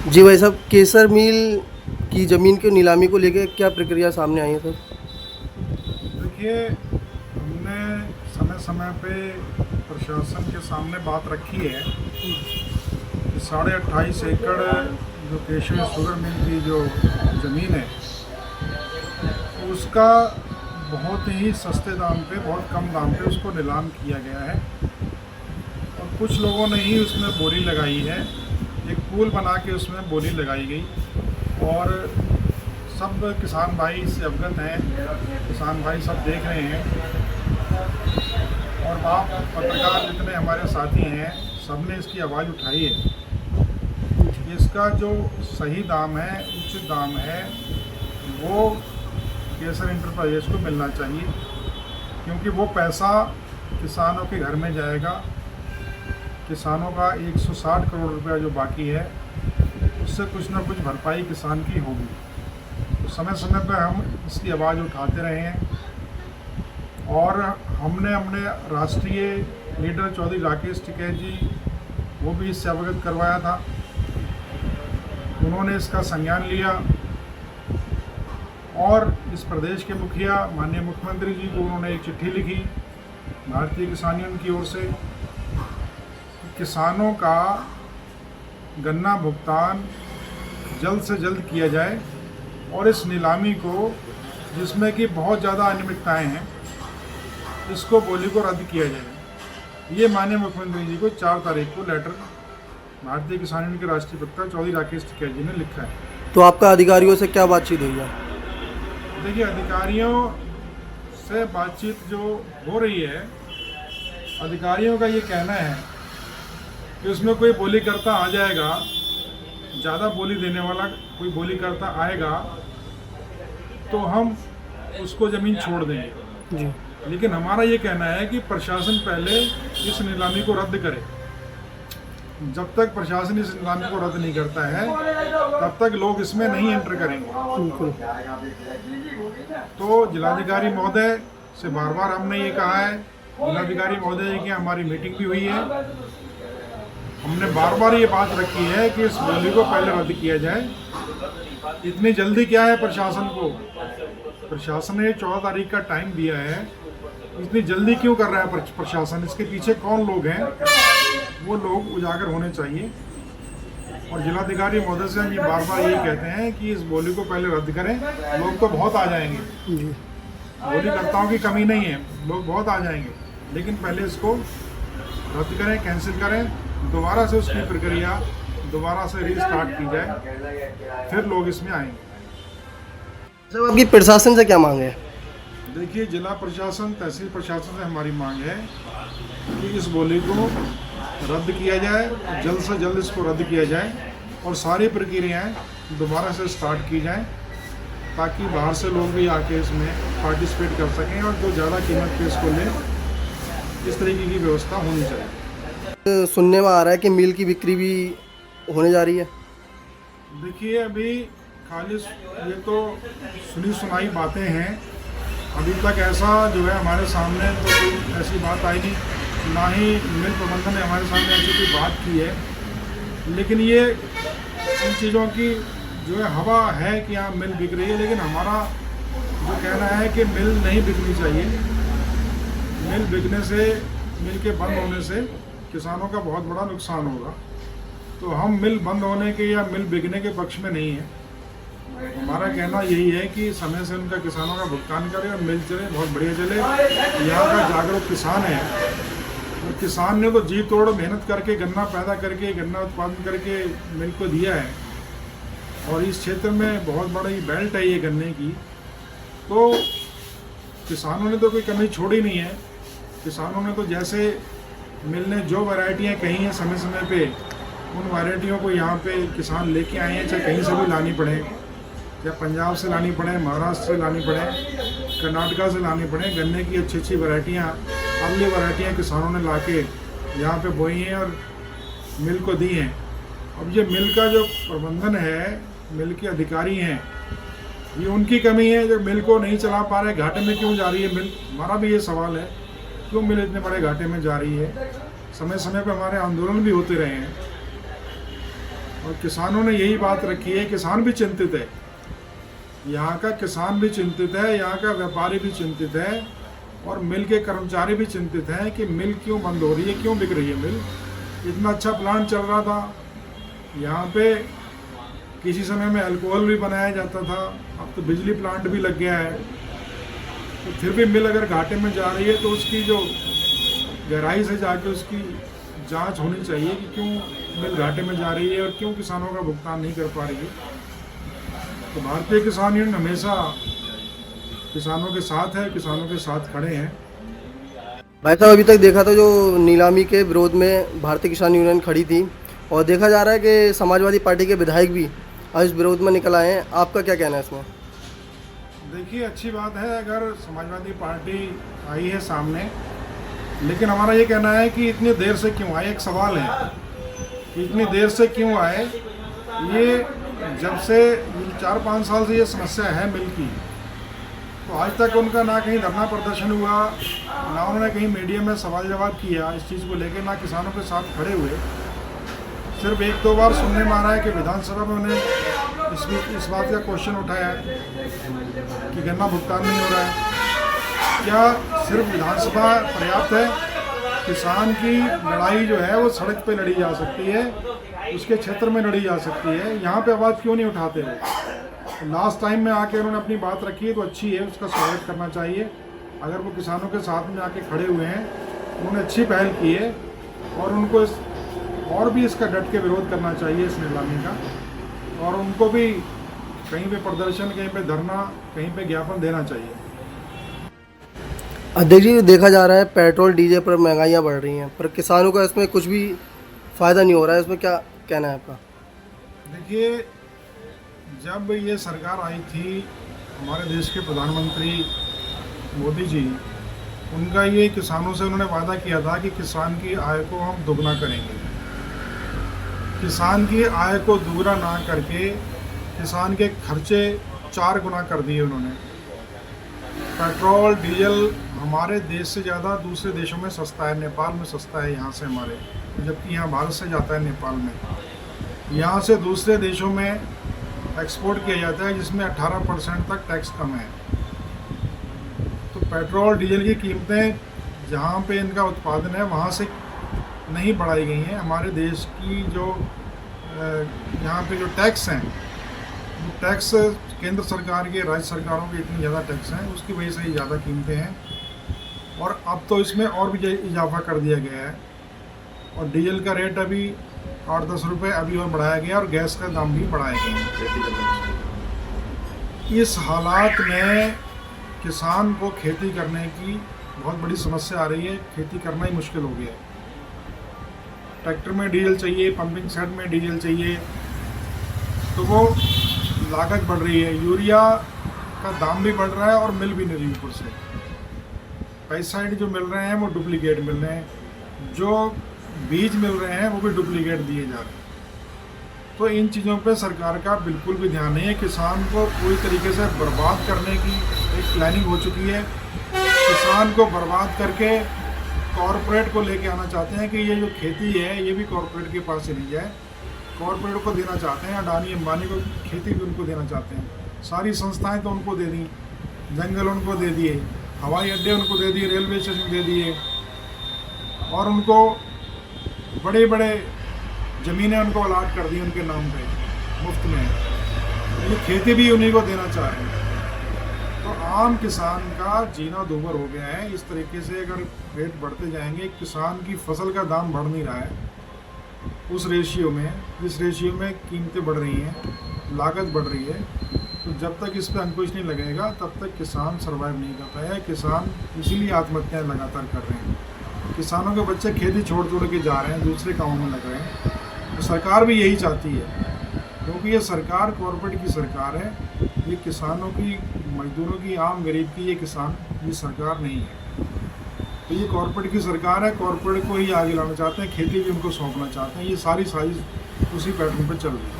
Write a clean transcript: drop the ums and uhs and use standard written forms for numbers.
जी भाई साहब, केसर मिल की ज़मीन की नीलामी को लेकर क्या प्रक्रिया सामने आई है सर? देखिए, हमने समय समय पे प्रशासन के सामने बात रखी है कि 28.5 एकड़ जो केशव शुगर मिल की जो ज़मीन है उसका बहुत ही सस्ते दाम पे, बहुत कम दाम पे उसको नीलाम किया गया है और कुछ लोगों ने ही उसमें बोली लगाई है। एक पुल बना के उसमें बोली लगाई गई और सब किसान भाई इससे अवगत हैं, किसान भाई सब देख रहे हैं और आप पत्रकार जितने हमारे साथी हैं सबने इसकी आवाज़ उठाई है। इसका जो सही दाम है, उचित दाम है, वो केसर इंटरप्राइजेस को मिलना चाहिए, क्योंकि वो पैसा किसानों के घर में जाएगा। किसानों का 160 करोड़ रुपया जो बाकी है उससे कुछ ना कुछ भरपाई किसान की होगी। तो समय समय पर हम इसकी आवाज़ उठाते रहे हैं और हमने अपने राष्ट्रीय लीडर चौधरी राकेश टिकैत जी वो भी इससे अवगत करवाया था। उन्होंने इसका संज्ञान लिया और इस प्रदेश के मुखिया माननीय मुख्यमंत्री जी को उन्होंने एक चिट्ठी लिखी भारतीय किसान यूनियन की ओर से कि किसानों का गन्ना भुगतान जल्द से जल्द किया जाए और इस नीलामी को, जिसमें कि बहुत ज़्यादा अनियमितताएँ हैं, इसको बोली को रद्द किया जाए। ये माननीय मुख्यमंत्री जी को 4 तारीख को लेटर भारतीय किसान यूनियन के राष्ट्रीय प्रवक्ता चौधरी राकेश टिकैत जी ने लिखा है। तो आपका अधिकारियों से क्या बातचीत हुई है? देखिए, अधिकारियों से बातचीत जो हो रही है, अधिकारियों का ये कहना है कि उसमें कोई बोली करता आ जाएगा, ज़्यादा बोली देने वाला कोई बोली करता आएगा तो हम उसको ज़मीन छोड़ देंगे। जी। लेकिन हमारा ये कहना है कि प्रशासन पहले इस नीलामी को रद्द करे। जब तक प्रशासन इस नीलामी को रद्द नहीं करता है तब तक लोग इसमें नहीं एंटर करेंगे। बिल्कुल। तो जिलाधिकारी महोदय से बार बार हमने ये कहा है, जिलाधिकारी महोदय की हमारी मीटिंग भी हुई है, हमने बार बार ये बात रखी है कि इस बोली को पहले रद्द किया जाए। इतनी जल्दी क्या है प्रशासन को? प्रशासन ने 14 तारीख का टाइम दिया है, इतनी जल्दी क्यों कर रहा है प्रशासन? इसके पीछे कौन लोग हैं, वो लोग उजागर होने चाहिए। और जिलाधिकारी महोदय से हम ये बार बार यही कहते हैं कि इस बोली को पहले रद्द करें। लोग तो बहुत आ जाएंगे, जी। बोलीकर्ताओं की कमी नहीं है, लोग बहुत आ जाएंगे, लेकिन पहले इसको रद्द करें, कैंसिल करें, दोबारा से उसकी प्रक्रिया दोबारा से रीस्टार्ट की जाए, फिर लोग इसमें आएंगे। सर, आपकी प्रशासन से क्या मांग है? देखिए, जिला प्रशासन, तहसील प्रशासन से हमारी मांग है कि इस बोली को रद्द किया जाए, जल्द से जल्द इसको रद्द किया जाए और सारी प्रक्रियाएं दोबारा से स्टार्ट की जाएं, ताकि बाहर से लोग भी आके इसमें पार्टिसिपेट कर सकें और जो ज़्यादा कीमत पे इसको लें, इस तरीके की व्यवस्था होनी चाहिए। सुनने में आ रहा है कि मिल की बिक्री भी होने जा रही है। देखिए, अभी खाली ये तो सुनी सुनाई बातें हैं, अभी तक ऐसा जो है हमारे सामने तो कोई ऐसी बात आई नहीं, ना ही मिल प्रबंधन ने हमारे सामने ऐसी कोई बात की है। लेकिन ये इन चीज़ों की जो है हवा है कि यहाँ मिल बिक रही है, लेकिन हमारा जो कहना है कि मिल नहीं बिकनी चाहिए। मिल बिकने से, मिल के बंद होने से किसानों का बहुत बड़ा नुकसान होगा। तो हम मिल बंद होने के या मिल बिकने के पक्ष में नहीं है। हमारा कहना यही है कि समय से उनका किसानों का भुगतान करें और मिल चले, बहुत बढ़िया चले। यहाँ का जागरूक किसान है और किसान ने तो जी तोड़ मेहनत करके, गन्ना पैदा करके, गन्ना उत्पादन करके मिल को दिया है और इस क्षेत्र में बहुत बड़ी बेल्ट है ये गन्ने की। तो किसानों ने तो कोई कमी छोड़ी नहीं है। किसानों ने तो जैसे मिल ने जो वैरायटियाँ कही हैं समय समय पे, उन वैरायटियों को यहाँ पे किसान लेके आए हैं, चाहे कहीं से भी लानी पड़े, चाहे पंजाब से लानी पड़े, महाराष्ट्र से लानी पड़े, कर्नाटका से लानी पड़े। गन्ने की अच्छी अच्छी वैरायटियाँ, अगली वैरायटियाँ किसानों ने लाके यहाँ पे बोई हैं और मिल को दी हैं। अब ये मिल का जो प्रबंधन है, मिल के अधिकारी हैं, ये उनकी कमी है जो मिल को नहीं चला पा रहे। घाटे में क्यों जा रही है मिल? हमारा भी ये सवाल है, क्यों मिल इतने बड़े घाटे में जा रही है? समय समय पर हमारे आंदोलन भी होते रहे हैं। और किसानों ने यही बात रखी है, किसान भी चिंतित है, यहाँ का किसान भी चिंतित है, यहाँ का व्यापारी भी चिंतित है और मिल के कर्मचारी भी चिंतित हैं कि मिल क्यों बंद हो रही है, क्यों बिक रही है मिल। इतना अच्छा प्लांट चल रहा था, यहाँ पे किसी समय में अल्कोहल भी बनाया जाता था, अब तो बिजली प्लांट भी लग गया है। तो फिर भी मिल अगर घाटे में जा रही है तो उसकी जो गहराई से जाके उसकी जांच होनी चाहिए कि क्यों मिल घाटे में जा रही है और क्यों किसानों का भुगतान नहीं कर पा रही है। तो भारतीय किसान यूनियन हमेशा किसानों के साथ है, किसानों के साथ खड़े हैं। भाई साहब, अभी तक देखा था जो नीलामी के विरोध में भारतीय किसान यूनियन खड़ी थी और देखा जा रहा है कि समाजवादी पार्टी के विधायक भी आज इस विरोध में निकल आए हैं, आपका क्या कहना है इसमें? देखिए, अच्छी बात है अगर समाजवादी पार्टी आई है सामने, लेकिन हमारा ये कहना है कि इतनी देर से क्यों आए। एक सवाल है कि इतनी देर से क्यों आए। ये जब से 4-5 साल से ये समस्या है मिल की, तो आज तक उनका ना कहीं धरना प्रदर्शन हुआ, ना उन्होंने कहीं मीडिया में सवाल जवाब किया इस चीज़ को लेकर, ना किसानों के साथ खड़े हुए। सिर्फ 1-2 बार सुनने में आ रहा है कि विधानसभा में उन्हें इस बात का क्वेश्चन उठाया है कि गन्ना भुगतान नहीं हो रहा है। क्या सिर्फ विधानसभा पर्याप्त है? किसान की लड़ाई जो है वो सड़क पे लड़ी जा सकती है, उसके क्षेत्र में लड़ी जा सकती है, यहाँ पे आवाज़ क्यों नहीं उठाते वो? लास्ट टाइम में आके उन्होंने अपनी बात रखी है तो अच्छी है, उसका स्वागत करना चाहिए। अगर वो किसानों के साथ में आके खड़े हुए हैं, उन्होंने अच्छी पहल की है और उनको और भी इसका डट के विरोध करना चाहिए इस नीलामी का, और उनको भी कहीं पे प्रदर्शन, कहीं पे धरना, कहीं पे ज्ञापन देना चाहिए। अध्यक्ष जी, देखा जा रहा है पेट्रोल डीजल पर महंगाइयाँ बढ़ रही हैं, पर किसानों का इसमें कुछ भी फ़ायदा नहीं हो रहा है, इसमें क्या कहना है आपका? देखिए, जब ये सरकार आई थी, हमारे देश के प्रधानमंत्री मोदी जी, उनका ये किसानों से उन्होंने वादा किया था कि किसान की आय को हम दोगुना करेंगे। किसान की आय को दोगुना ना करके किसान के खर्चे 4 गुना कर दिए उन्होंने। पेट्रोल डीजल हमारे देश से ज़्यादा दूसरे देशों में सस्ता है, नेपाल में सस्ता है यहाँ से हमारे, जबकि यहाँ भारत से जाता है नेपाल में। यहाँ से दूसरे देशों में एक्सपोर्ट किया जाता है जिसमें 18% तक टैक्स कम है। तो पेट्रोल डीजल की कीमतें जहाँ पे इनका उत्पादन है वहाँ से नहीं बढ़ाई गई हैं। हमारे देश की जो यहाँ पे जो टैक्स हैं, वो टैक्स केंद्र सरकार के, राज्य सरकारों के इतनी ज़्यादा टैक्स हैं, उसकी वजह से ही ज़्यादा कीमतें हैं। और अब तो इसमें और भी इजाफा कर दिया गया है और डीजल का रेट अभी 8-10 रुपये अभी और बढ़ाया गया और गैस का दाम भी बढ़ाया गया। इस हालात में किसान को खेती करने की बहुत बड़ी समस्या आ रही है, खेती करना ही मुश्किल हो गया है। ट्रैक्टर में डीजल चाहिए, पंपिंग सेट में डीजल चाहिए, तो वो लागत बढ़ रही है। यूरिया का दाम भी बढ़ रहा है और मिल भी नहीं रही ऊपर से। पेस्टिसाइड जो मिल रहे हैं वो डुप्लीकेट मिल रहे हैं, जो बीज मिल रहे हैं वो भी डुप्लीकेट दिए जा रहे हैं। तो इन चीज़ों पे सरकार का बिल्कुल भी ध्यान नहीं है। किसान को पूरी तरीके से बर्बाद करने की एक प्लानिंग हो चुकी है। किसान को बर्बाद करके कॉरपोरेट को लेके आना चाहते हैं कि ये जो खेती है ये भी कॉरपोरेट के पास चली जाए, कॉरपोरेट को देना चाहते हैं। अडानी अंबानी को खेती भी उनको देना चाहते हैं। सारी संस्थाएं तो उनको दे दी, जंगल उनको दे दिए, हवाई अड्डे उनको दे दिए, रेलवे स्टेशन दे दिए, और उनको बड़े बड़े ज़मीनें उनको अलाट कर दी उनके नाम पे मुफ्त में। ये खेती भी उन्हीं को देना चाह रहे हैं। तो आम किसान का जीना दूभर हो गया है। इस तरीके से अगर रेट बढ़ते जाएंगे, किसान की फसल का दाम बढ़ नहीं रहा है उस रेशियो में, जिस रेशियो में कीमतें बढ़ रही हैं, लागत बढ़ रही है, तो जब तक इस पर अंकुश नहीं लगेगा तब तक किसान सर्वाइव नहीं कर पाएगा। किसान इसीलिए आत्महत्याएं लगातार कर रहे हैं। किसानों के बच्चे खेती छोड़ के जा रहे हैं, दूसरे कामों में लग रहे हैं। तो सरकार भी यही चाहती है, क्योंकि ये सरकार कॉरपोरेट की सरकार है। ये किसानों की, मजदूरों की, आम गरीब की ये किसान ये सरकार नहीं है। तो ये कॉरपोरेट की सरकार है, कॉरपोरेट को ही आगे लाना चाहते हैं, खेती भी उनको सौंपना चाहते हैं। ये सारी साजिश उसी पैटर्न पर चल रही है।